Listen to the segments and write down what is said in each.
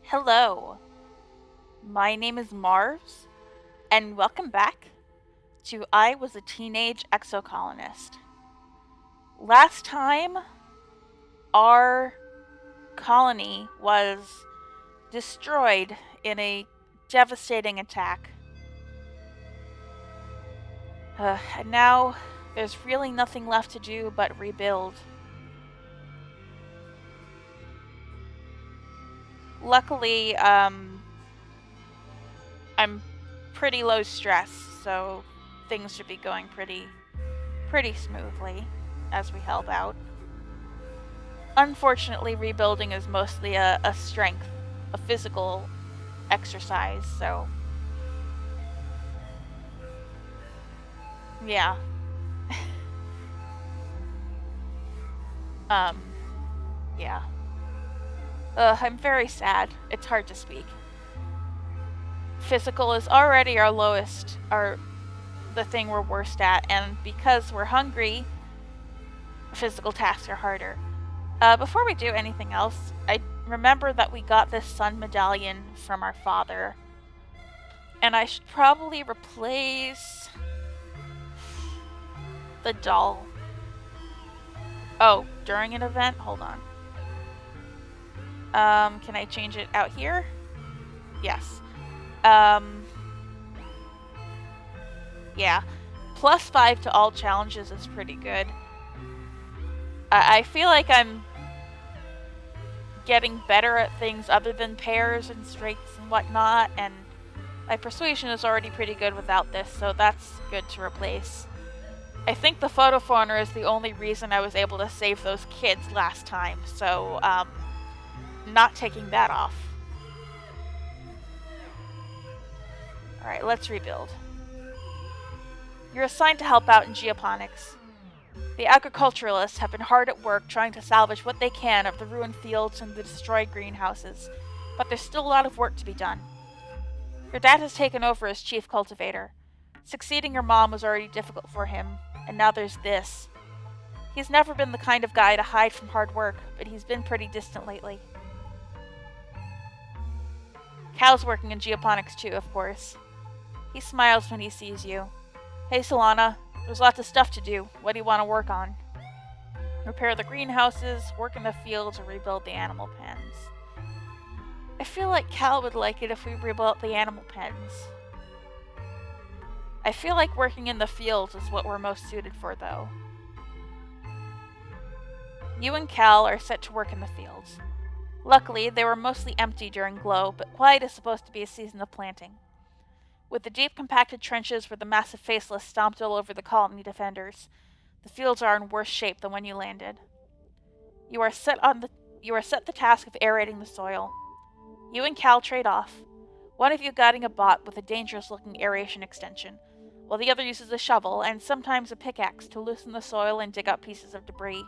Hello, my name is Mars, and welcome back to I Was a Teenage Exocolonist. Last time, our colony was destroyed in a devastating attack. And now, there's really nothing left to do but rebuild. Luckily, I'm pretty low stress, so things should be going pretty smoothly as we help out. Unfortunately, rebuilding is mostly a strength, a physical exercise, so yeah. um, yeah. I'm very sad. It's hard to speak. Physical is already our lowest, the thing we're worst at, and because we're hungry, physical tasks are harder. Before we do anything else, I remember that we got this sun medallion from our father, and I should probably replace the doll. Oh, during an event? Hold on. Can I change it out here? Yes. Yeah. +5 to all challenges is pretty good. I feel like I'm getting better at things other than pairs and straights and whatnot, and my persuasion is already pretty good without this, so that's good to replace. I think the photo phoner is the only reason I was able to save those kids last time, so, not taking that off. Alright, let's rebuild. You're assigned to help out in geoponics. The agriculturalists have been hard at work trying to salvage what they can of the ruined fields and the destroyed greenhouses, but there's still a lot of work to be done. Your dad has taken over as chief cultivator. Succeeding your mom was already difficult for him, and now there's this. He's never been the kind of guy to hide from hard work, but he's been pretty distant lately. Cal's working in geoponics too, of course. He smiles when he sees you. Hey Solana, there's lots of stuff to do. What do you want to work on? Repair the greenhouses, work in the fields, or rebuild the animal pens. I feel like Cal would like it if we rebuilt the animal pens. I feel like working in the fields is what we're most suited for, though. You and Cal are set to work in the fields. Luckily, they were mostly empty during Glow, but quiet is supposed to be a season of planting. With the deep compacted trenches where the massive faceless stomped all over the colony defenders, the fields are in worse shape than when you landed. You are set the task of aerating the soil. You and Cal trade off, one of you guiding a bot with a dangerous-looking aeration extension, while the other uses a shovel and sometimes a pickaxe to loosen the soil and dig up pieces of debris.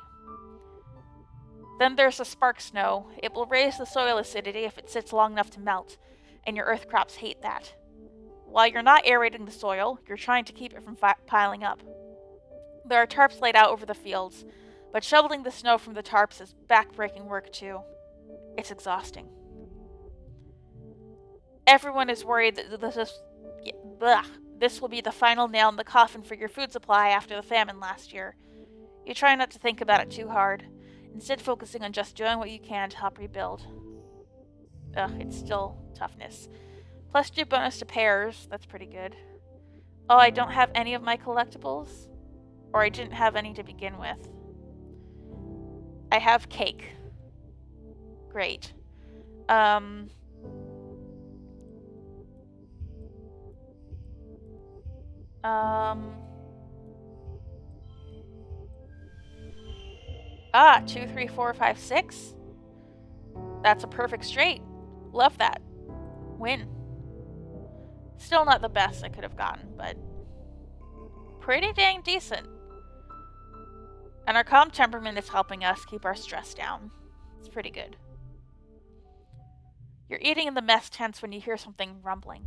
Then there's the spark snow. It will raise the soil acidity if it sits long enough to melt, and your earth crops hate that. While you're not aerating the soil, you're trying to keep it from piling up. There are tarps laid out over the fields, but shoveling the snow from the tarps is back-breaking work too. It's exhausting. Everyone is worried that this will be the final nail in the coffin for your food supply after the famine last year. You try not to think about it too hard, instead focusing on just doing what you can to help rebuild. It's still toughness. +2 bonus to pairs, that's pretty good. Oh, I don't have any of my collectibles? Or I didn't have any to begin with. I have cake. Great. 2, 3, 4, 5, 6. That's a perfect straight. Love that. Win. Still not the best I could have gotten, but pretty dang decent. And our calm temperament is helping us keep our stress down. It's pretty good. You're eating in the mess tents when you hear something rumbling.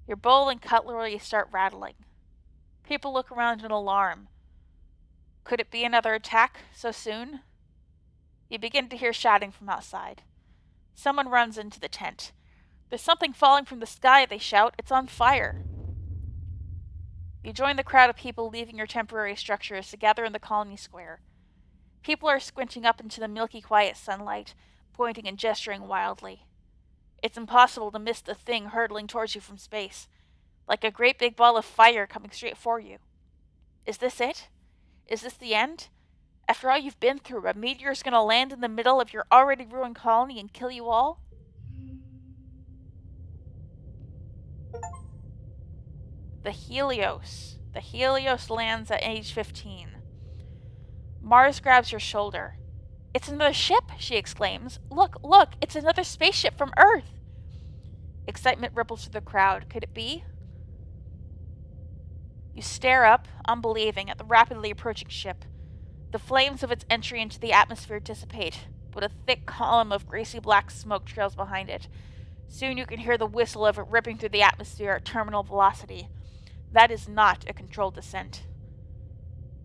Your bowl and cutlery start rattling. People look around in alarm. Could it be another attack so soon? You begin to hear shouting from outside. Someone runs into the tent. There's something falling from the sky, they shout. It's on fire. You join the crowd of people leaving your temporary structures to gather in the colony square. People are squinting up into the milky quiet sunlight, pointing and gesturing wildly. It's impossible to miss the thing hurtling towards you from space, like a great big ball of fire coming straight for you. Is this it? Is this the end? After all you've been through, a meteor's gonna land in the middle of your already ruined colony and kill you all? The Helios. The Helios lands at age 15. Mars grabs your shoulder. It's another ship, she exclaims. Look, look, it's another spaceship from Earth. Excitement ripples through the crowd. Could it be? You stare up, unbelieving, at the rapidly approaching ship. The flames of its entry into the atmosphere dissipate, but a thick column of greasy black smoke trails behind it. Soon you can hear the whistle of it ripping through the atmosphere at terminal velocity. That is not a controlled descent.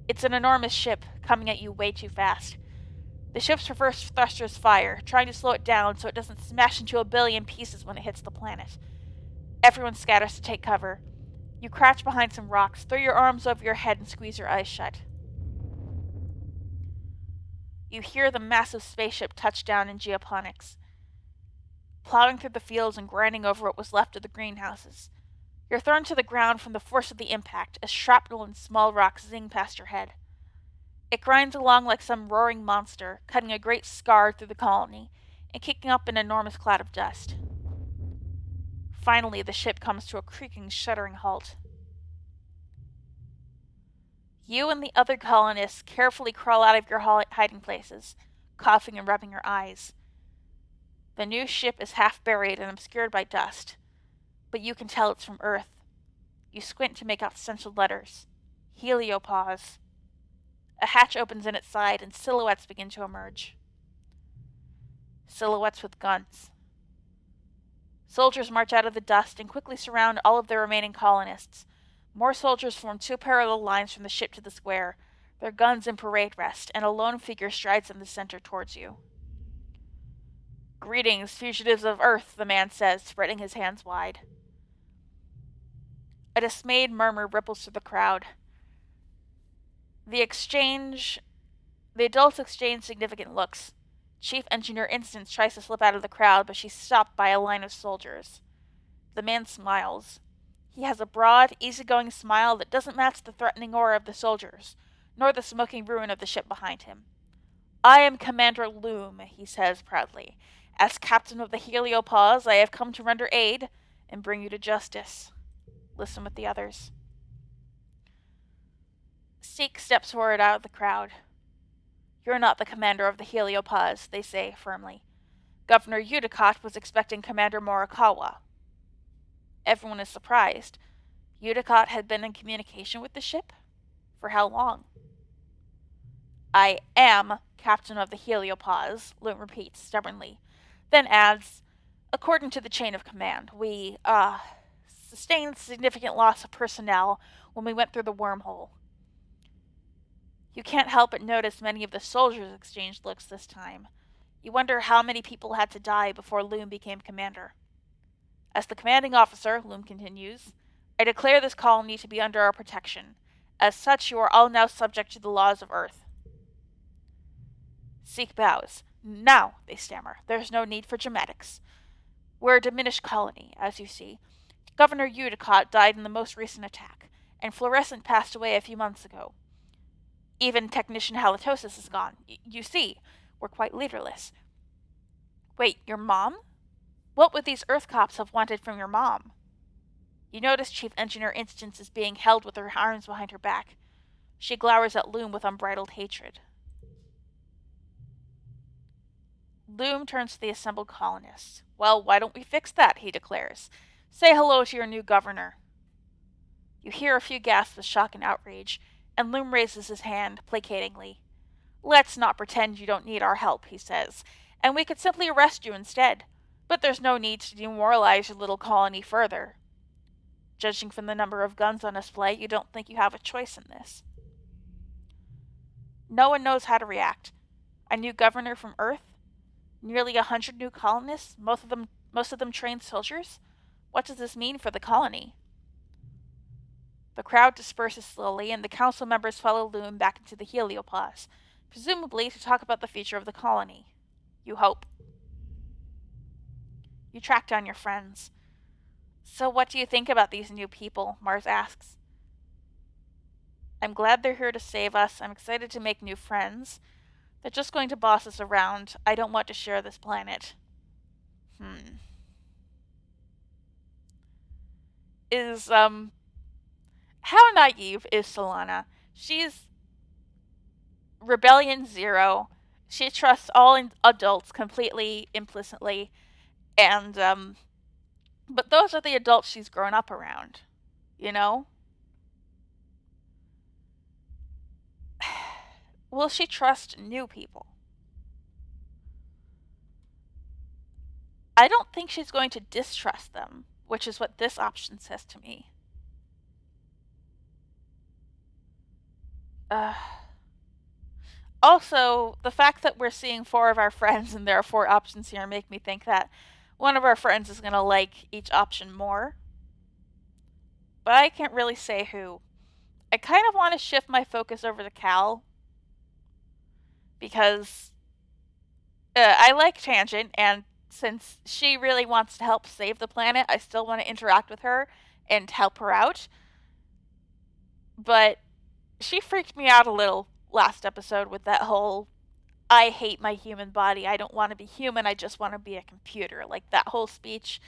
It's an enormous ship, coming at you way too fast. The ship's reverse thrusters fire, trying to slow it down so it doesn't smash into a billion pieces when it hits the planet. Everyone scatters to take cover. You crouch behind some rocks, throw your arms over your head, and squeeze your eyes shut. You hear the massive spaceship touch down in geoponics, plowing through the fields and grinding over what was left of the greenhouses. You're thrown to the ground from the force of the impact as shrapnel and small rocks zing past your head. It grinds along like some roaring monster, cutting a great scar through the colony and kicking up an enormous cloud of dust. Finally, the ship comes to a creaking, shuddering halt. You and the other colonists carefully crawl out of your hiding places, coughing and rubbing your eyes. The new ship is half buried and obscured by dust, but you can tell it's from Earth. You squint to make out stenciled letters. Heliopause. A hatch opens in its side and silhouettes begin to emerge. Silhouettes with guns. Soldiers march out of the dust and quickly surround all of the remaining colonists. More soldiers form two parallel lines from the ship to the square, their guns in parade rest, and a lone figure strides in the center towards you. Greetings, fugitives of Earth, the man says, spreading his hands wide. A dismayed murmur ripples through the crowd. The adults exchange significant looks. Chief Engineer Instance tries to slip out of the crowd, but she's stopped by a line of soldiers. The man smiles. He has a broad, easygoing smile that doesn't match the threatening aura of the soldiers, nor the smoking ruin of the ship behind him. I am Commander Loom, he says proudly. As captain of the Heliopause, I have come to render aid and bring you to justice. Listen with the others. Seek steps forward out of the crowd. You're not the commander of the Heliopause, they say firmly. Governor Udicott was expecting Commander Morikawa. Everyone is surprised. Udicott had been in communication with the ship? For how long? I am captain of the Heliopause, Loom repeats stubbornly, then adds, according to the chain of command, we, sustained significant loss of personnel when we went through the wormhole. You can't help but notice many of the soldiers exchanged looks this time. You wonder how many people had to die before Loom became commander. As the commanding officer, Loom continues, I declare this colony to be under our protection. As such, you are all now subject to the laws of Earth. Seek bows. Now, they stammer, there's no need for dramatics. We're a diminished colony, as you see. Governor Udicott died in the most recent attack, and Fluorescent passed away a few months ago. Even Technician Halitosis is gone. You see, we're quite leaderless. Wait, your mom? What would these Earth cops have wanted from your mom? You notice Chief Engineer Instance is being held with her arms behind her back. She glowers at Loom with unbridled hatred. Loom turns to the assembled colonists. Well, why don't we fix that, he declares. Say hello to your new governor. You hear a few gasps of shock and outrage, and Loom raises his hand placatingly. Let's not pretend you don't need our help, he says, and we could simply arrest you instead. But there's no need to demoralize your little colony further. Judging from the number of guns on display, you don't think you have a choice in this. No one knows how to react. A new governor from Earth? Nearly 100 new colonists, most of them trained soldiers? What does this mean for the colony? The crowd disperses slowly, and the council members follow Loon back into the Heliopause, presumably to talk about the future of the colony. You hope. You track down your friends. So what do you think about these new people? Mars asks. I'm glad they're here to save us. I'm excited to make new friends. They're just going to boss us around. I don't want to share this planet. Is, how naive is Solana? She's rebellion zero. She trusts all adults completely implicitly, and, but those are the adults she's grown up around, you know? Will she trust new people? I don't think she's going to distrust them, which is what this option says to me. Also, the fact that we're seeing 4 of our friends and there are 4 options here make me think that one of our friends is going to like each option more. But I can't really say who. I kind of want to shift my focus over to Cal, because I like Tangent, and since she really wants to help save the planet, I still want to interact with her and help her out. But she freaked me out a little last episode with that whole, I hate my human body, I don't want to be human, I just want to be a computer. Like, that whole speech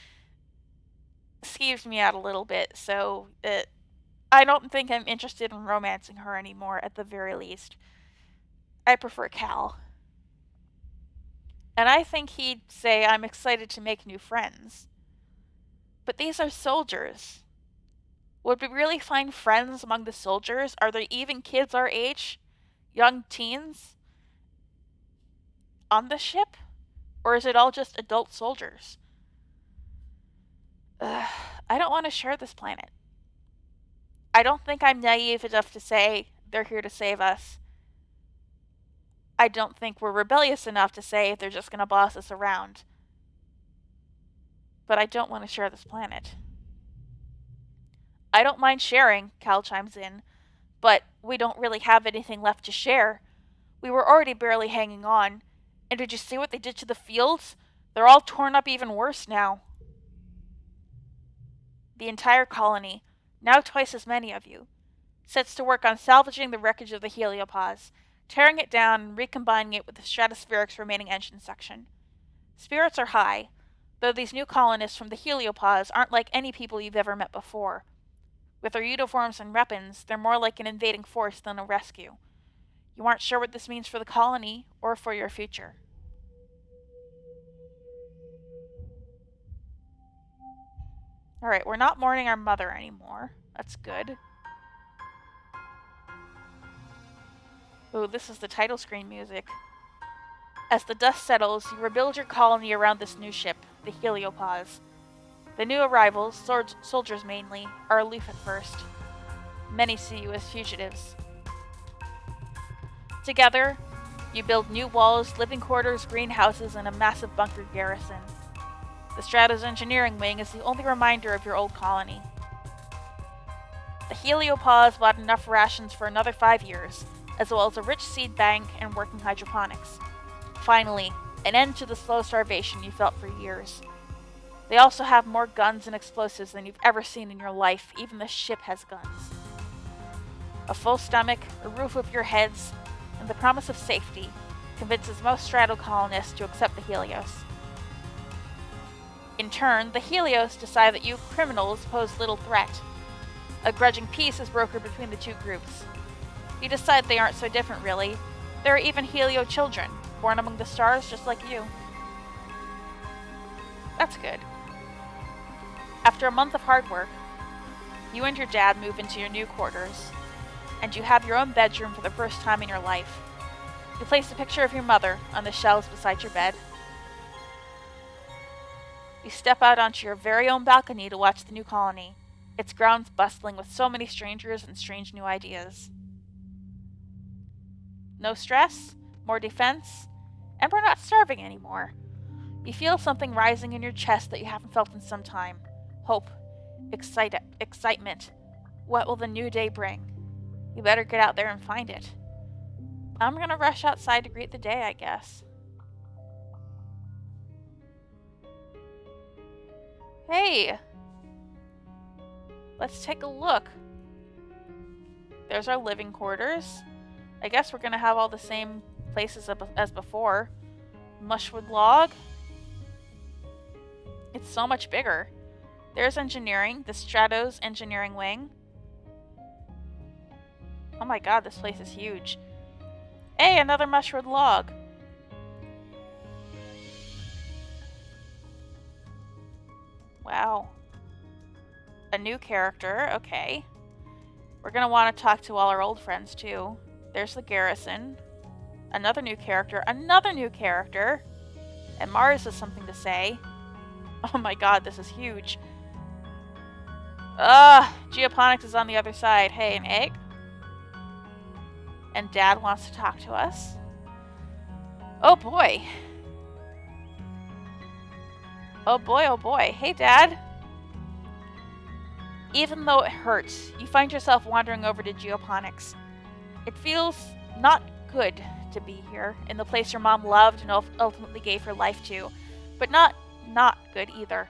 skeeves me out a little bit, so I don't think I'm interested in romancing her anymore, at the very least. I prefer Cal. And I think he'd say, I'm excited to make new friends. But these are soldiers. Would we really find friends among the soldiers? Are there even kids our age? Young teens? On the ship? Or is it all just adult soldiers? I don't want to share this planet. I don't think I'm naive enough to say they're here to save us. I don't think we're rebellious enough to say they're just going to boss us around. But I don't want to share this planet. I don't mind sharing, Cal chimes in, but we don't really have anything left to share. We were already barely hanging on. And did you see what they did to the fields? They're all torn up even worse now. The entire colony, now twice as many of you, sets to work on salvaging the wreckage of the Heliopause, tearing it down and recombining it with the Stratospherics' remaining engine section. Spirits are high, though these new colonists from the Heliopause aren't like any people you've ever met before. With their uniforms and weapons, they're more like an invading force than a rescue. You aren't sure what this means for the colony or for your future. Alright, we're not mourning our mother anymore. That's good. Ooh, this is the title screen music. As the dust settles, you rebuild your colony around this new ship, the Heliopause. The new arrivals, soldiers mainly, are aloof at first. Many see you as fugitives. Together, you build new walls, living quarters, greenhouses, and a massive bunker garrison. The Stratos engineering wing is the only reminder of your old colony. The Heliopause bought enough rations for another 5 years, as well as a rich seed bank and working hydroponics. Finally, an end to the slow starvation you felt for years. They also have more guns and explosives than you've ever seen in your life. Even the ship has guns. A full stomach, a roof over your heads, and the promise of safety convinces most Strato colonists to accept the Helios. In turn, the Helios decide that you criminals pose little threat. A grudging peace is brokered between the two groups. You decide they aren't so different, really. There are even Helio children, born among the stars just like you. That's good. After a month of hard work, you and your dad move into your new quarters, and you have your own bedroom for the first time in your life. You place a picture of your mother on the shelves beside your bed. You step out onto your very own balcony to watch the new colony, its grounds bustling with so many strangers and strange new ideas. No stress, more defense, And we're not starving anymore. You feel something rising in your chest that you haven't felt in some time. Hope. Excitement. What will the new day bring? You better get out there and find it. I'm gonna rush outside to greet the day, I guess. Hey! Let's take a look. There's our living quarters. I guess we're gonna have all the same places as before. Mushwood log. It's so much bigger. There's engineering, the Stratos engineering wing. Oh my god, this place is huge. Hey, another mushwood log. Wow. A new character, okay. We're gonna want to talk to all our old friends too. There's the garrison. Another new character, And Mars has something to say. Oh my god, this is huge. Geoponics is on the other side. Hey, an egg? And Dad wants to talk to us. Oh boy. Oh boy, oh boy. Hey, Dad. Even though it hurts, you find yourself wandering over to Geoponics. It feels not good to be here, in the place your mom loved and ultimately gave her life to, but not good either.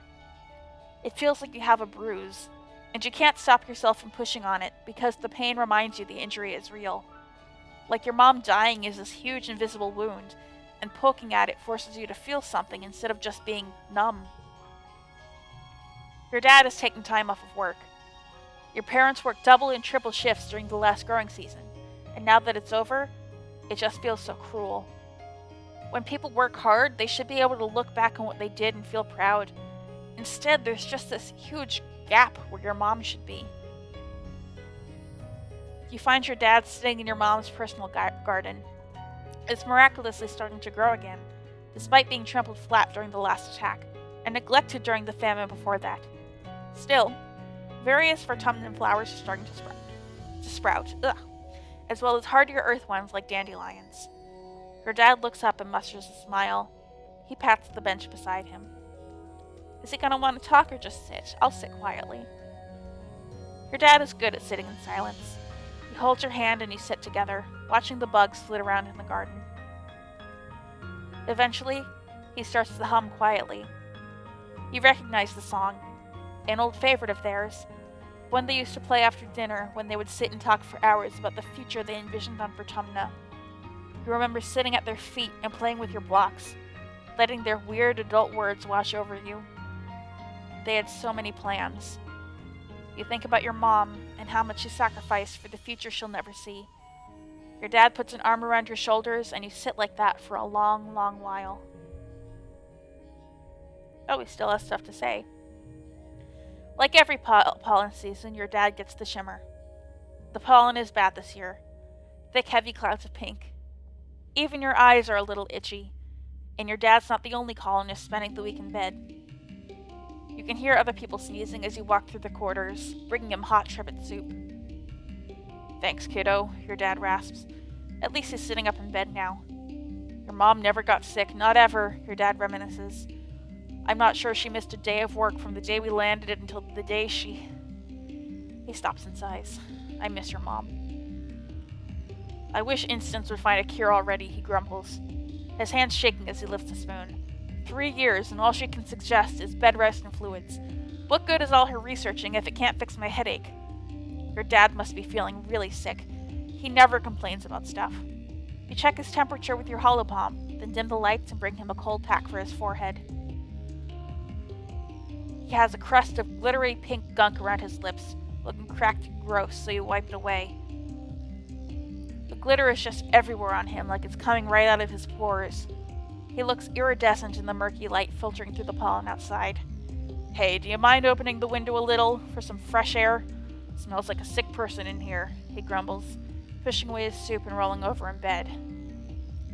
It feels like you have a bruise, and you can't stop yourself from pushing on it because the pain reminds you the injury is real. Like your mom dying is this huge invisible wound, and poking at it forces you to feel something instead of just being numb. Your dad is taking time off of work. Your parents worked double and triple shifts during the last growing season, and now that it's over, it just feels so cruel. When people work hard, they should be able to look back on what they did and feel proud. Instead, there's just this huge gap where your mom should be. You find your dad sitting in your mom's personal garden. It's miraculously starting to grow again, despite being trampled flat during the last attack, and neglected during the famine before that. Still, various vertumnum flowers are starting to sprout, as well as hardier earth ones like dandelions. Your dad looks up and musters a smile. He pats the bench beside him. Is he gonna want to talk or just sit? I'll sit quietly. Your dad is good at sitting in silence. He holds your hand and you sit together, watching the bugs flit around in the garden. Eventually, he starts to hum quietly. You recognize the song, an old favorite of theirs, one they used to play after dinner when they would sit and talk for hours about the future they envisioned on Vertumna. You remember sitting at their feet and playing with your blocks, letting their weird adult words wash over you. They had so many plans. You think about your mom and how much she sacrificed for the future she'll never see. Your dad puts an arm around your shoulders and you sit like that for a long, long while. Oh, he still has stuff to say. Like every pollen season, your dad gets the shimmer. The pollen is bad this year. Thick, heavy clouds of pink. Even your eyes are a little itchy, and your dad's not the only colonist spending the week in bed. You can hear other people sneezing as you walk through the quarters, bringing him hot trivet soup. Thanks, kiddo, your dad rasps. At least he's sitting up in bed now. Your mom never got sick, not ever, your dad reminisces. I'm not sure she missed a day of work from the day we landed until the day she... He stops and sighs. I miss your mom. I wish Instance would find a cure already, he grumbles, his hands shaking as he lifts a spoon. 3 years, and all she can suggest is bed rest and fluids. What good is all her researching if it can't fix my headache? Your dad must be feeling really sick. He never complains about stuff. You check his temperature with your holopalm, then dim the lights and bring him a cold pack for his forehead. He has a crust of glittery pink gunk around his lips, looking cracked and gross, so you wipe it away. The glitter is just everywhere on him, like it's coming right out of his pores. He looks iridescent in the murky light filtering through the pollen outside. Hey, do you mind opening the window a little for some fresh air? Smells like a sick person in here, he grumbles, pushing away his soup and rolling over in bed.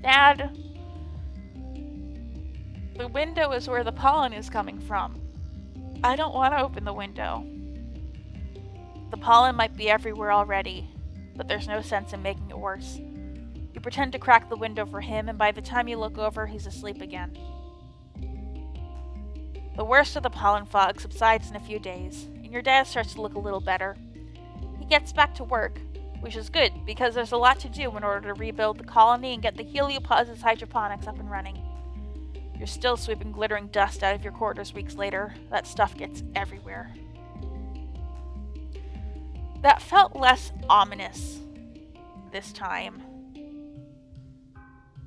Dad, the window is where the pollen is coming from. I don't want to open the window. The pollen might be everywhere already, but there's no sense in making it worse. You pretend to crack the window for him, and by the time you look over, he's asleep again. The worst of the pollen fog subsides in a few days, and your dad starts to look a little better. He gets back to work, which is good, because there's a lot to do in order to rebuild the colony and get the Heliopause's hydroponics up and running. You're still sweeping glittering dust out of your quarters weeks later. That stuff gets everywhere. That felt less ominous this time.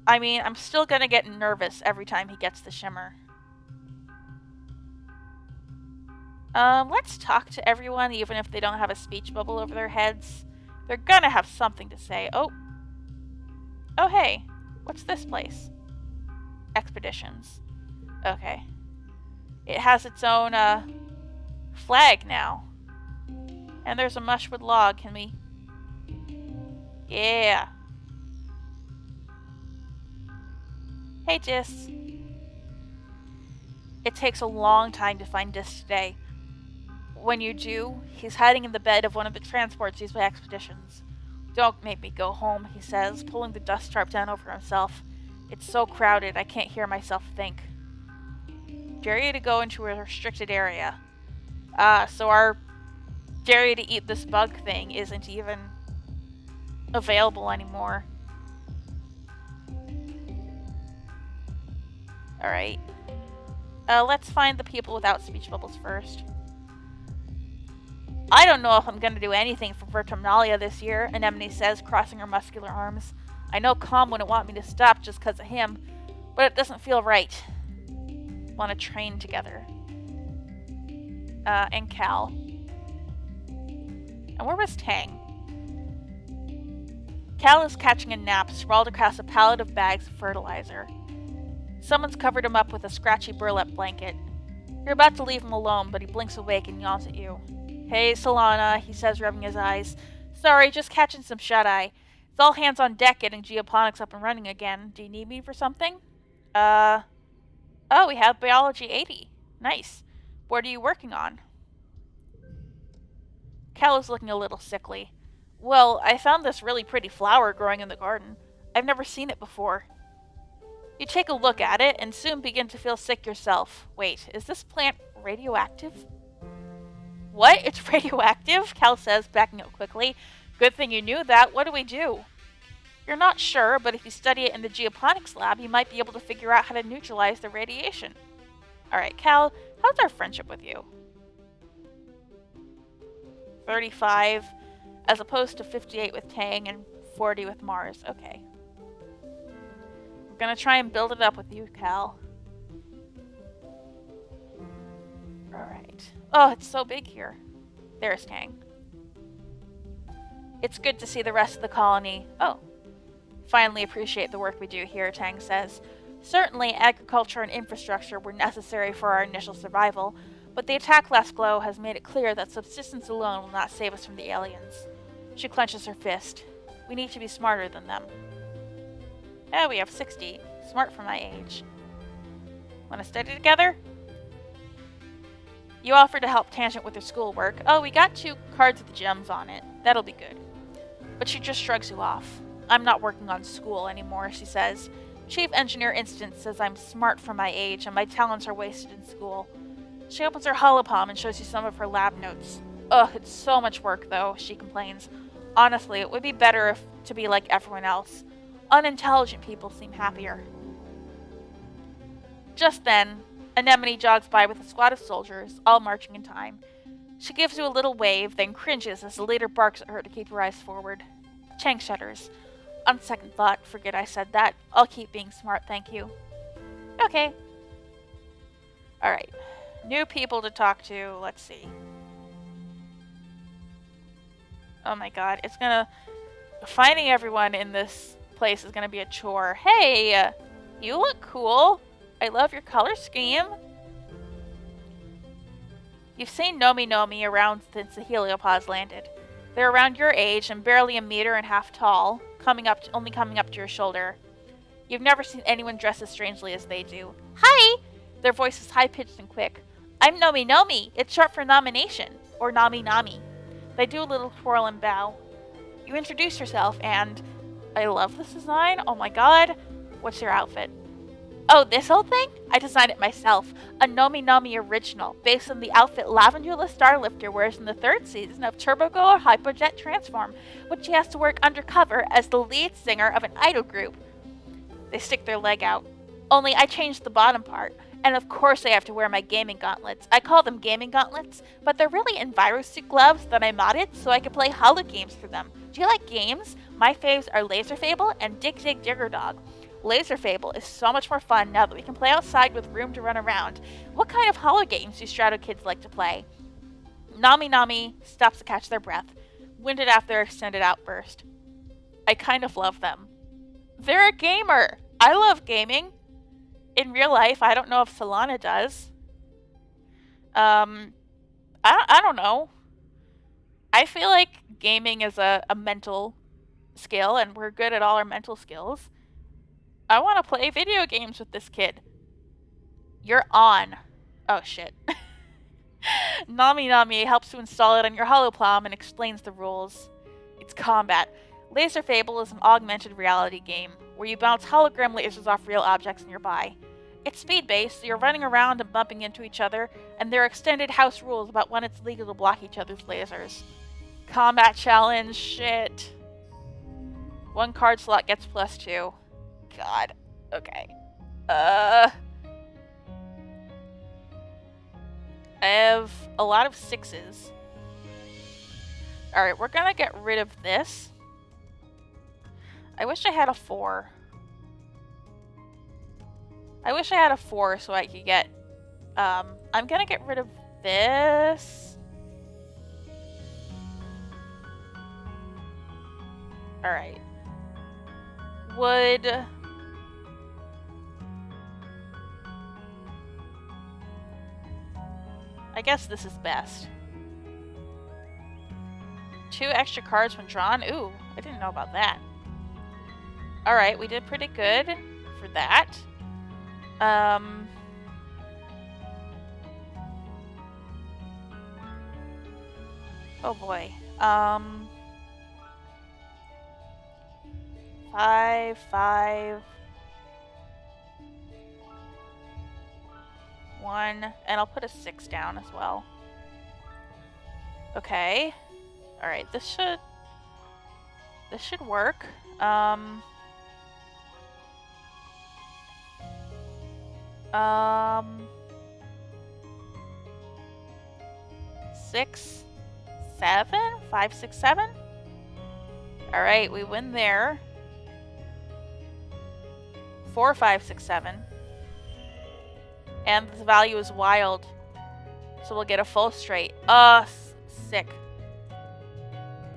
I mean, I'm still gonna get nervous every time he gets the shimmer. Let's talk to everyone, even if they don't have a speech bubble over their heads. They're gonna have something to say. Oh, hey, what's this place? Expeditions. Okay. It has its own, flag now. And there's a mushwood log. Can we... Yeah. Hey, Dis. It takes a long time to find Dis today. When you do, he's hiding in the bed of one of the transports used by expeditions. Don't make me go home, he says, pulling the dust tarp down over himself. It's so crowded, I can't hear myself think. Dare you to go into a restricted area. So our dare you to eat this bug thing isn't even available anymore. Alright. Let's find the people without speech bubbles first. I don't know if I'm going to do anything for Vertumnalia this year, Anemone says, crossing her muscular arms. I know Calm wouldn't want me to stop just because of him, but it doesn't feel right. Want to train together. And Cal. And where was Tang? Cal is catching a nap, sprawled across a pallet of bags of fertilizer. Someone's covered him up with a scratchy burlap blanket. You're about to leave him alone, but he blinks awake and yawns at you. Hey, Solana, he says, rubbing his eyes. Sorry, just catching some shut-eye. It's all hands on deck getting geoponics up and running again. Do you need me for something? Oh, we have Biology 80. Nice. What are you working on? Cal is looking a little sickly. Well, I found this really pretty flower growing in the garden. I've never seen it before. You take a look at it and soon begin to feel sick yourself. Wait, is this plant radioactive? What? It's radioactive? Cal says, backing up quickly. Good thing you knew that. What do we do? You're not sure, but if you study it in the geoponics lab, you might be able to figure out how to neutralize the radiation. Alright, Cal, how's our friendship with you? 35, as opposed to 58 with Tang and 40 with Mars. Okay. We're gonna try and build it up with you, Cal. Alright. Oh, it's so big here. There's Tang. It's good to see the rest of the colony. Oh. Finally appreciate the work we do here, Tang says. Certainly, agriculture and infrastructure were necessary for our initial survival, but the attack last glow has made it clear that subsistence alone will not save us from the aliens. She clenches her fist. We need to be smarter than them. Oh, we have 60. Smart for my age. Want to study together? You offer to help Tangent with her schoolwork. Oh, we got 2 cards with gems on it. That'll be good. But she just shrugs you off. I'm not working on school anymore, she says. Chief Engineer Instant says I'm smart for my age and my talents are wasted in school. She opens her holopalm and shows you some of her lab notes. Ugh, it's so much work, though, she complains. Honestly, it would be better to be like everyone else. Unintelligent people seem happier. Just then, Anemone jogs by with a squad of soldiers, all marching in time. She gives you a little wave, then cringes as the leader barks at her to keep her eyes forward. Chang shudders. On second thought, forget I said that. I'll keep being smart, thank you. Okay. Alright. New people to talk to. Let's see. Oh my god. It's gonna... Finding everyone in this place is gonna be a chore. Hey! You look cool. I love your color scheme. You've seen Nomi Nomi around since the Heliopause landed. They're around your age and barely 1.5 meters tall, only coming up to your shoulder. You've never seen anyone dress as strangely as they do. Hi! Their voice is high-pitched and quick. I'm Nomi Nomi. It's short for nomination, or Nami Nami. They do a little twirl and bow. You introduce yourself and... I love this design. Oh my god. What's your outfit? Oh, this whole thing? I designed it myself. A Nomi Nomi original, based on the outfit Lavandula Starlifter wears in the 3rd season of Turbogo Hypojet Transform, which she has to work undercover as the lead singer of an idol group. They stick their leg out. Only I changed the bottom part. And of course I have to wear my gaming gauntlets. I call them gaming gauntlets, but they're really Envirosuit gloves that I modded so I could play holo games through them. Do you like games? My faves are Laser Fable and Dig Dig Digger Dog. Laser Fable is so much more fun now that we can play outside with room to run around. What kind of holo games do Strato kids like to play? Nami Nami stops to catch their breath, winded after their extended outburst. I kind of love them. They're a gamer! I love gaming. In real life, I don't know if Solana does. I don't know. I feel like gaming is a mental skill, and we're good at all our mental skills. I want to play video games with this kid. You're on. Oh, shit. Nami Nami helps to install it on your holopalm and explains the rules. It's combat. Laser Fable is an augmented reality game where you bounce hologram lasers off real objects nearby. It's speed-based, so you're running around and bumping into each other, and there are extended house rules about when it's legal to block each other's lasers. Combat challenge, shit. 1 card slot gets +2. God. Okay. I have a lot of 6s. Alright, we're gonna get rid of this. I wish I had a 4. I wish I had a 4 so I could get... I'm gonna get rid of this. Alright. Would... I guess this is best. 2 extra cards when drawn? Ooh, I didn't know about that. Alright, we did pretty good for that. Oh boy. 5, 5, 1, and I'll put a 6 down as well. Okay. Alright, this should work. 6, 7? 5, 6, 7? Alright, we win there. 4, 5, 6, 7. And the value is wild. So we'll get a full straight. Sick.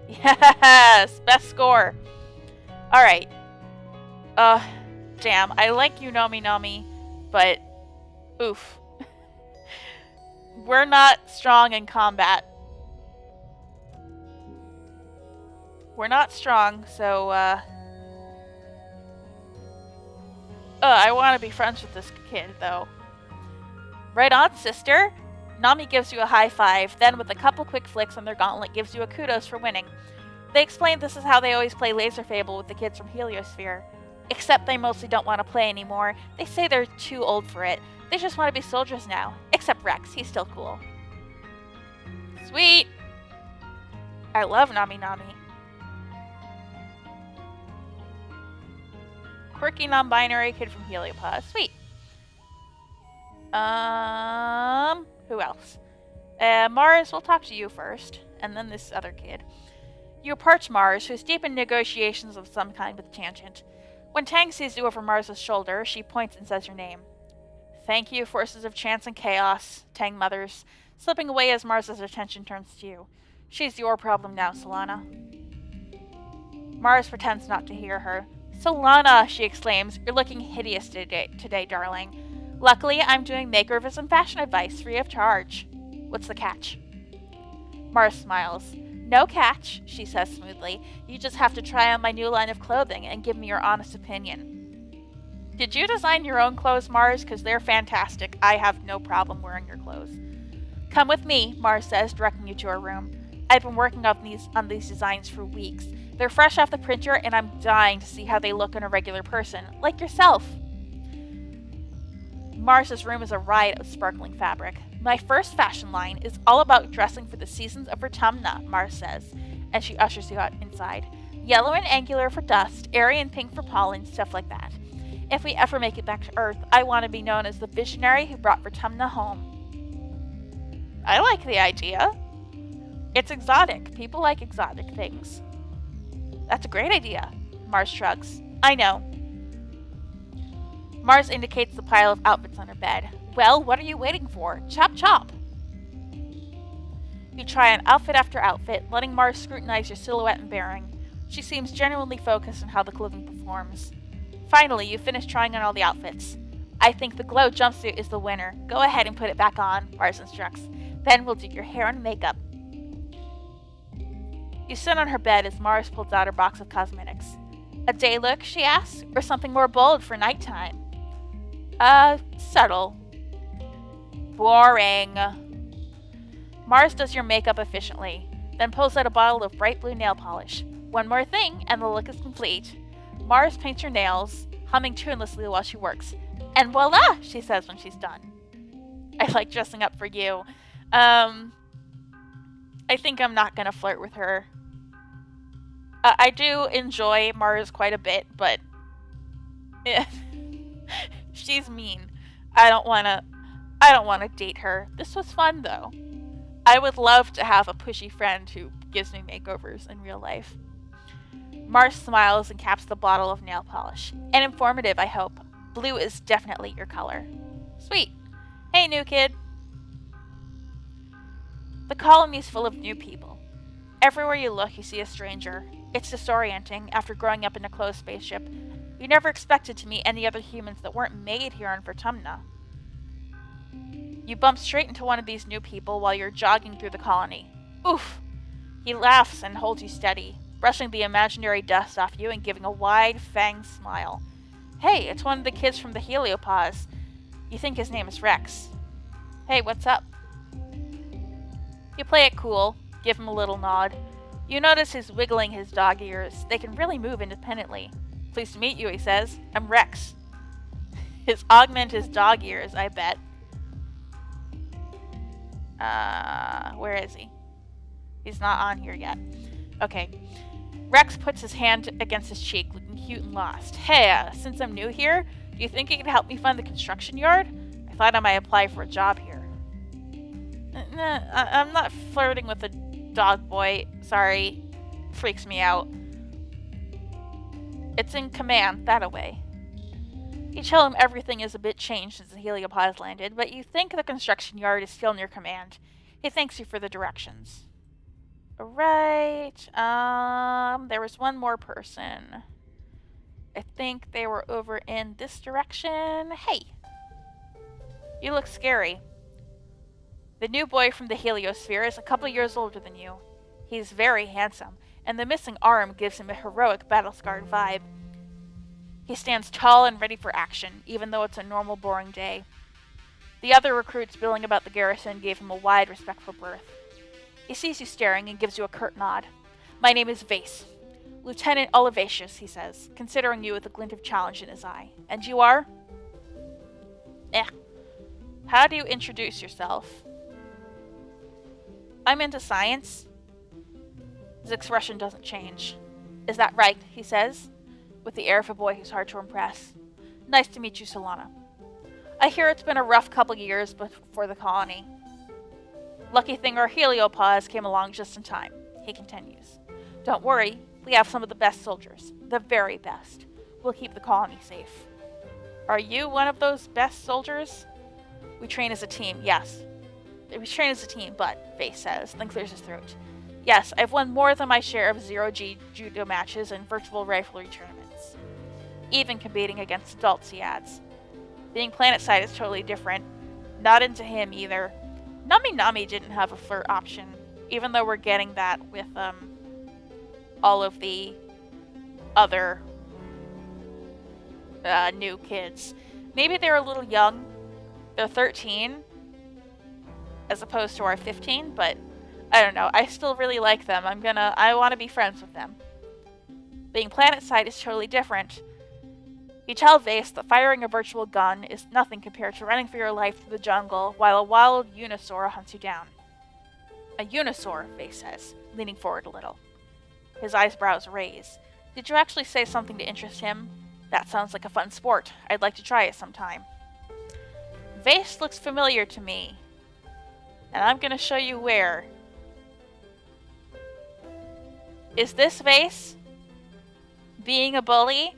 Yes! Best score. Alright. Damn. I like you, Nomi Nomi, but oof. We're not strong in combat. We're not strong, so, I want to be friends with this kid, though. Right on, sister. Nami gives you a high five, then with a couple quick flicks on their gauntlet gives you a kudos for winning. They explain this is how they always play Laser Fable with the kids from Heliosphere. Except they mostly don't want to play anymore. They say they're too old for it. They just want to be soldiers now. Except Rex, he's still cool. Sweet! I love Nami Nami. Quirky non-binary kid from Heliopause. Sweet. Who else? Mars, we'll talk to you first. And then this other kid. You approach Mars, who's deep in negotiations of some kind with Tangent. When Tang sees you over Mars's shoulder, she points and says your name. Thank you, forces of chance and chaos, Tang mutters, slipping away as Mars's attention turns to you. She's your problem now, Solana. Mars pretends not to hear her. Solana, she exclaims, you're looking hideous today, darling. Luckily, I'm doing makeovers and fashion advice free of charge. What's the catch? Mars smiles. No catch, she says smoothly. You just have to try on my new line of clothing and give me your honest opinion. Did you design your own clothes, Mars? Because they're fantastic. I have no problem wearing your clothes. Come with me, Mars says, directing you to her room. I've been working on these designs for weeks. They're fresh off the printer, and I'm dying to see how they look on a regular person, like yourself. Mars's room is a riot of sparkling fabric. My first fashion line is all about dressing for the seasons of autumna, Mars says, and she ushers you out inside. Yellow and angular for dust, airy and pink for pollen, stuff like that. If we ever make it back to Earth, I want to be known as the visionary who brought autumna home. I like the idea. It's exotic. People like exotic things. That's a great idea, Mars shrugs. I know. Mars indicates the pile of outfits on her bed. Well, what are you waiting for? Chop chop! You try on outfit after outfit, letting Mars scrutinize your silhouette and bearing. She seems genuinely focused on how the clothing performs. Finally, you finish trying on all the outfits. I think the glow jumpsuit is the winner. Go ahead and put it back on, Mars instructs. Then we'll do your hair and makeup. You sit on her bed as Mars pulls out her box of cosmetics. A day look, she asks, or something more bold for nighttime? Subtle. Boring. Mars does your makeup efficiently, then pulls out a bottle of bright blue nail polish. One more thing, and the look is complete. Mars paints her nails, humming tunelessly while she works. And voila, she says when she's done. I like dressing up for you. I think I'm not going to flirt with her. I do enjoy Mars quite a bit, but she's mean. I don't want to date her. This was fun though. I would love to have a pushy friend who gives me makeovers in real life. Mars smiles and caps the bottle of nail polish. And informative, I hope. Blue is definitely your color. Sweet. Hey, new kid. The colony is full of new people. Everywhere you look, you see a stranger. It's disorienting after growing up in a closed spaceship. You never expected to meet any other humans that weren't made here on Vertumna. You bump straight into one of these new people while you're jogging through the colony. Oof! He laughs and holds you steady, brushing the imaginary dust off you and giving a wide, fanged smile. Hey, it's one of the kids from the Heliopause. You think his name is Rex. Hey, what's up? You play it cool, give him a little nod. You notice he's wiggling his dog ears. They can really move independently. Pleased to meet you, he says. I'm Rex. His augment his dog ears, I bet. Where is he? He's not on here yet. Okay. Rex puts his hand against his cheek, looking cute and lost. Hey, since I'm new here, do you think you could help me find the construction yard? I thought I might apply for a job here. I'm not flirting with a dog boy. Sorry. Freaks me out. It's in command, that-a-way. You tell him everything is a bit changed since the Heliopause landed, but you think the construction yard is still in your command. He thanks you for the directions. Alright, there was one more person. I think they were over in this direction. Hey! You look scary. The new boy from the Heliosphere is a couple years older than you. He's very handsome, and the missing arm gives him a heroic, battle-scarred vibe. He stands tall and ready for action, even though it's a normal, boring day. The other recruits billing about the garrison gave him a wide, respectful berth. He sees you staring and gives you a curt nod. My name is Vase. Lieutenant Olivatius, he says, considering you with a glint of challenge in his eye. And you are? How do you introduce yourself? I'm into science. His expression doesn't change. Is that right, he says, with the air of a boy who's hard to impress. Nice to meet you, Solana. I hear it's been a rough couple years for the colony. Lucky thing our Heliopause came along just in time, he continues. Don't worry, we have some of the best soldiers. The very best. We'll keep the colony safe. Are you one of those best soldiers? We train as a team, yes. We train as a team, but, Vase says, then clears his throat. Yes, I've won more than my share of zero-G judo matches and virtual riflery tournaments. Even competing against adults, he adds. Being planet-side is totally different. Not into him either. Nami Nami didn't have a flirt option, even though we're getting that with all of the other new kids. Maybe they're a little young. They're 13, as opposed to our 15, but I don't know. I still really like them. I want to be friends with them. Being planet-side is totally different. You tell Vase that firing a virtual gun is nothing compared to running for your life through the jungle while a wild Unisaur hunts you down. A Unisaur, Vase says, leaning forward a little. His eyebrows raise. Did you actually say something to interest him? That sounds like a fun sport. I'd like to try it sometime. Vase looks familiar to me. And I'm gonna show you where. Is this Vase being a bully?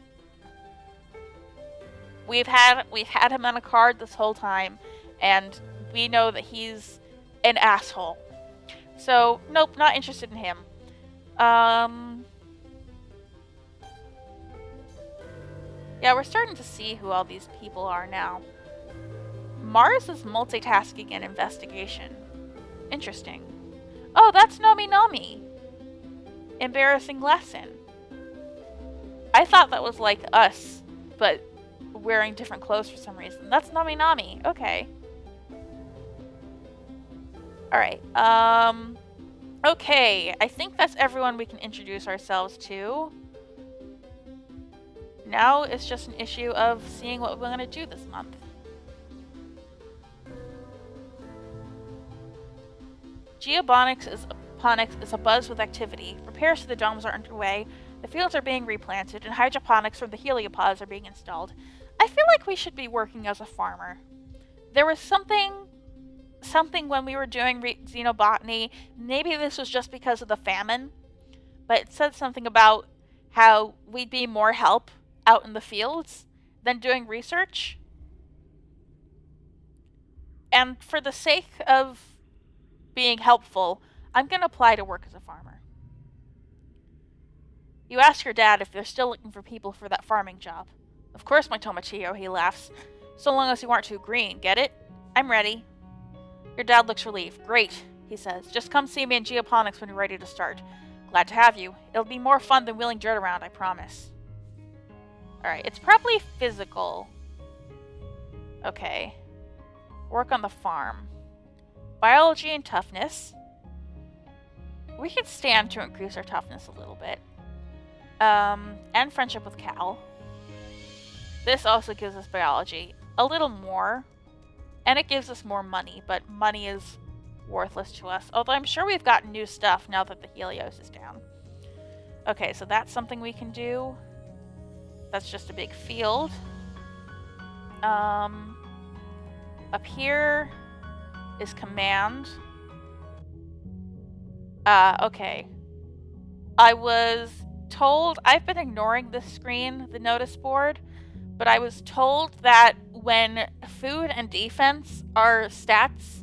We've had him on a card this whole time, and we know that he's an asshole. So, nope, not interested in him. Yeah, we're starting to see who all these people are now. Mars is multitasking and investigation. Interesting. Oh, that's Nomi Nomi. Embarrassing lesson. I thought that was like us, but wearing different clothes for some reason. That's Nomi Nomi. Okay. Alright, okay, I think that's everyone we can introduce ourselves to. Now it's just an issue of seeing what we're going to do this month. Geoponics is abuzz with activity. Repairs to the domes are underway, the fields are being replanted, and hydroponics from the Heliopause are being installed. I feel like we should be working as a farmer. There was something when we were doing xenobotany, maybe this was just because of the famine, but it said something about how we'd be more help out in the fields than doing research. And for the sake of being helpful, I'm going to apply to work as a farmer. You ask your dad if they're still looking for people for that farming job. Of course, my Tomatillo, he laughs. So long as you aren't too green, get it? I'm ready. Your dad looks relieved. Great, he says. Just come see me in Geoponics when you're ready to start. Glad to have you. It'll be more fun than wheeling dirt around, I promise. Alright, it's probably physical. Okay. Work on the farm. Biology and toughness. We could stand to increase our toughness a little bit. And friendship with Cal. This also gives us biology. A little more. And it gives us more money, but money is worthless to us. Although I'm sure we've gotten new stuff now that the Helios is down. Okay, so that's something we can do. That's just a big field. Up here is command. Okay. I was told, I've been ignoring this screen, the notice board, but I was told that when food and defense are stats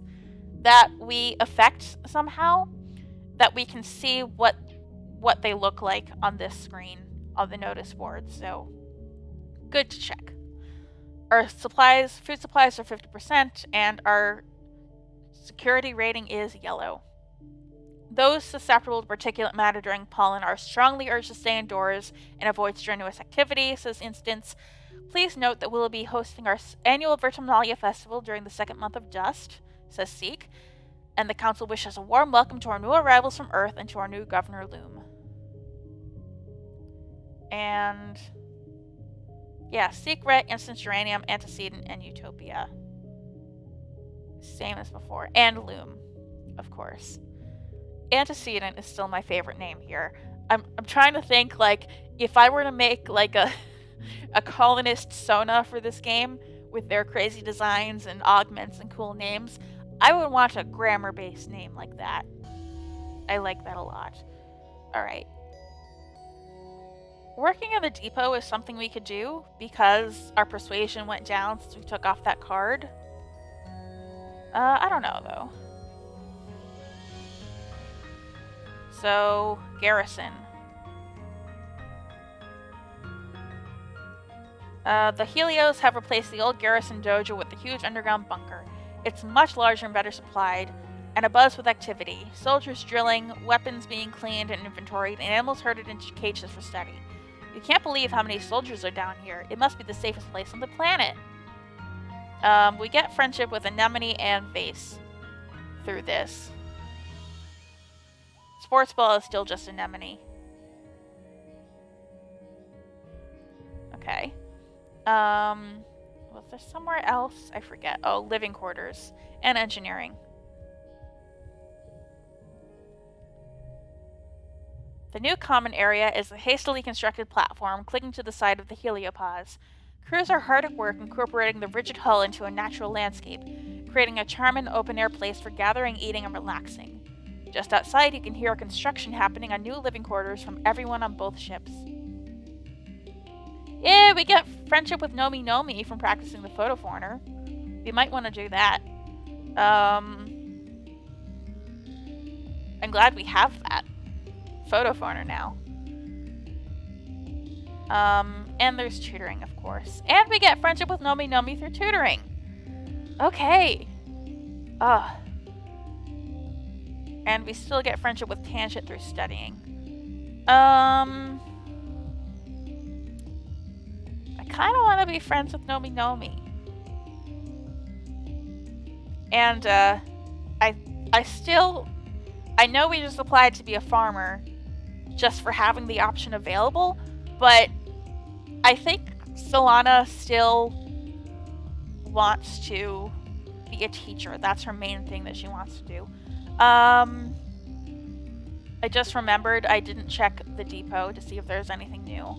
that we affect somehow, that we can see what they look like on this screen on the notice board. So good to check. Our food supplies are 50%, and our security rating is yellow. Those susceptible to particulate matter during pollen are strongly urged to stay indoors and avoid strenuous activity, says Instance. Please note that we'll be hosting our annual Vertumnalia Festival during the second month of Dust, says Seek, and the Council wishes a warm welcome to our new arrivals from Earth and to our new Governor Loom. And yeah, Secret, Instance Uranium, Antecedent, and Utopia. Same as before. And Loom, of course. Antecedent is still my favorite name here. I'm trying to think, like, if I were to make, like, a colonist Sona for this game, with their crazy designs and augments and cool names, I would want a grammar-based name like that. I like that a lot. Alright. Working at the depot is something we could do, because our persuasion went down since we took off that card. I don't know, though. So, garrison. The Helios have replaced the old garrison dojo with a huge underground bunker. It's much larger and better supplied, and abuzz with activity. Soldiers drilling, weapons being cleaned and inventoried, and animals herded into cages for study. You can't believe how many soldiers are down here. It must be the safest place on the planet. We get friendship with Anemone and Vase through this. sports ball is still just anemone. Okay. Was there somewhere else? I forget. Oh, living quarters and engineering. The new common area is a hastily constructed platform clinging to the side of the Heliopause. Crews are hard at work incorporating the rigid hull into a natural landscape, creating a charming open-air place for gathering, eating, and relaxing. Just outside, you can hear construction happening on new living quarters from everyone on both ships. Yeah, we get friendship with Nomi Nomi from practicing the photoforeigner. We might want to do that. I'm glad we have that. Photoforeigner now. And there's tutoring, of course. And we get friendship with Nomi Nomi through tutoring. Okay. And we still get friendship with Tangent through studying. I kind of want to be friends with Nomi Nomi. And, I know we just applied to be a farmer just for having the option available, but I think Solana still wants to be a teacher. That's her main thing that she wants to do. I just remembered I didn't check the depot to see if there's anything new.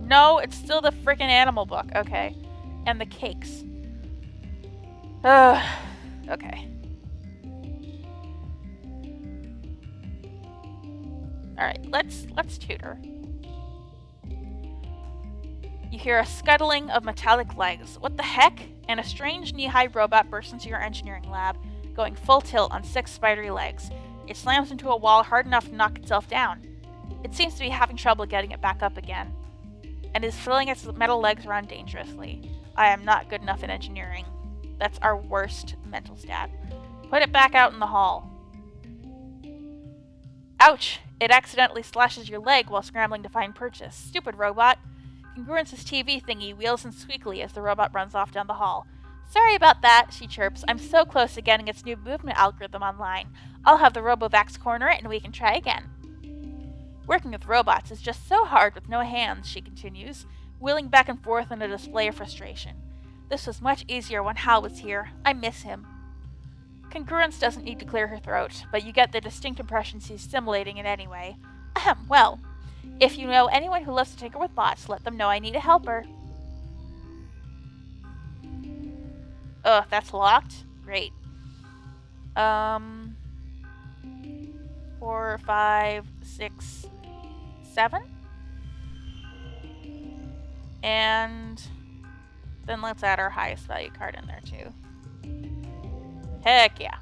No, it's still the frickin' animal book. Okay. And the cakes. Okay. Alright, let's tutor. You hear a scuttling of metallic legs. What the heck? And a strange knee-high robot bursts into your engineering lab, going full tilt on 6 spidery legs. It slams into a wall hard enough to knock itself down. It seems to be having trouble getting it back up again, and is flailing its metal legs around dangerously. I am not good enough in engineering. That's our worst mental stat. Put it back out in the hall. Ouch! It accidentally slashes your leg while scrambling to find purchase. Stupid robot. Congruence's TV thingy wheels and squeakly as the robot runs off down the hall. Sorry about that, she chirps. I'm so close to getting its new movement algorithm online. I'll have the Robovax corner it and we can try again. Working with robots is just so hard with no hands, she continues, wheeling back and forth in a display of frustration. This was much easier when Hal was here. I miss him. Congruence doesn't need to clear her throat, but you get the distinct impression she's simulating it anyway. Well, if you know anyone who loves to tinker with bots, let them know I need a helper. Ugh, that's locked? Great. 4, 5, 6, 7? And then let's add our highest value card in there too. Heck yeah.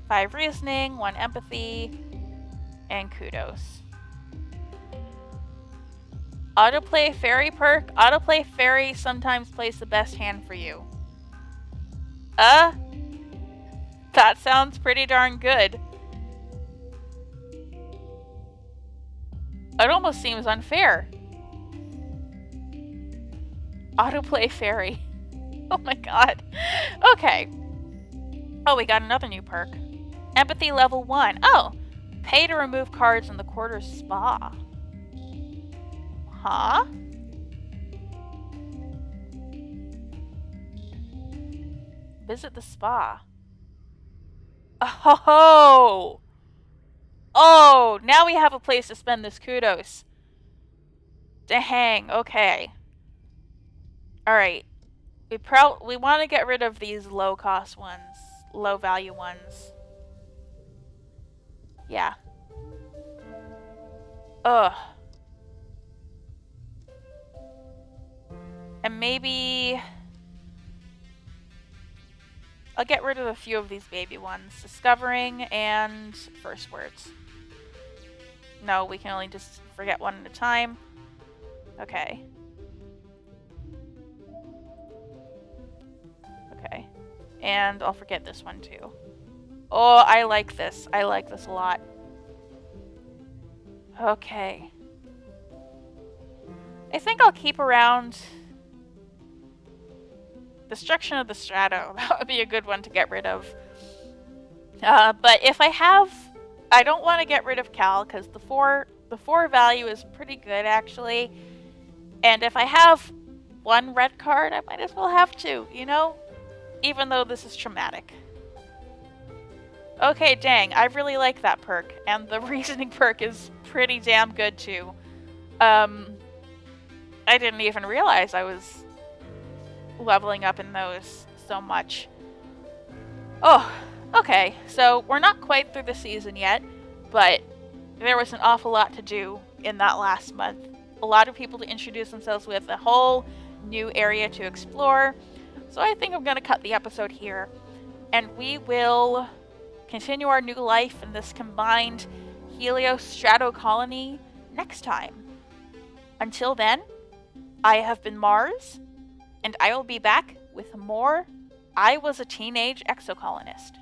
5 reasoning, 1 empathy, and kudos. Autoplay fairy perk. Autoplay fairy sometimes plays the best hand for you. That sounds pretty darn good. It almost seems unfair. Autoplay fairy. Oh my god. Okay. Oh, we got another new perk. Empathy level 1. Oh, pay to remove cards in the quarters spa. Huh? Visit the spa. Oh! Oh, now we have a place to spend this kudos. Dang, okay. Alright. We want to get rid of these low-cost ones. Low-value ones. Yeah. Ugh. And maybe I'll get rid of a few of these baby ones. Discovering and first words. No, we can only just forget one at a time. Okay. Okay. And I'll forget this one too. Oh, I like this. I like this a lot. Okay. I think I'll keep around Destruction of the Strato. That would be a good one to get rid of. But if I have, I don't want to get rid of Cal because the four value is pretty good actually. And if I have one red card, I might as well have two, even though this is traumatic. Okay, dang, I really like that perk, and the reasoning perk is pretty damn good too. I didn't even realize I was leveling up in those so much. Oh, okay, so we're not quite through the season yet, but there was an awful lot to do in that last month. A lot of people to introduce themselves with, a whole new area to explore. So I think I'm going to cut the episode here, and we will continue our new life in this combined Helios Strato colony next time. Until then, I have been Mars, and I will be back with more I Was a Teenage Exocolonist.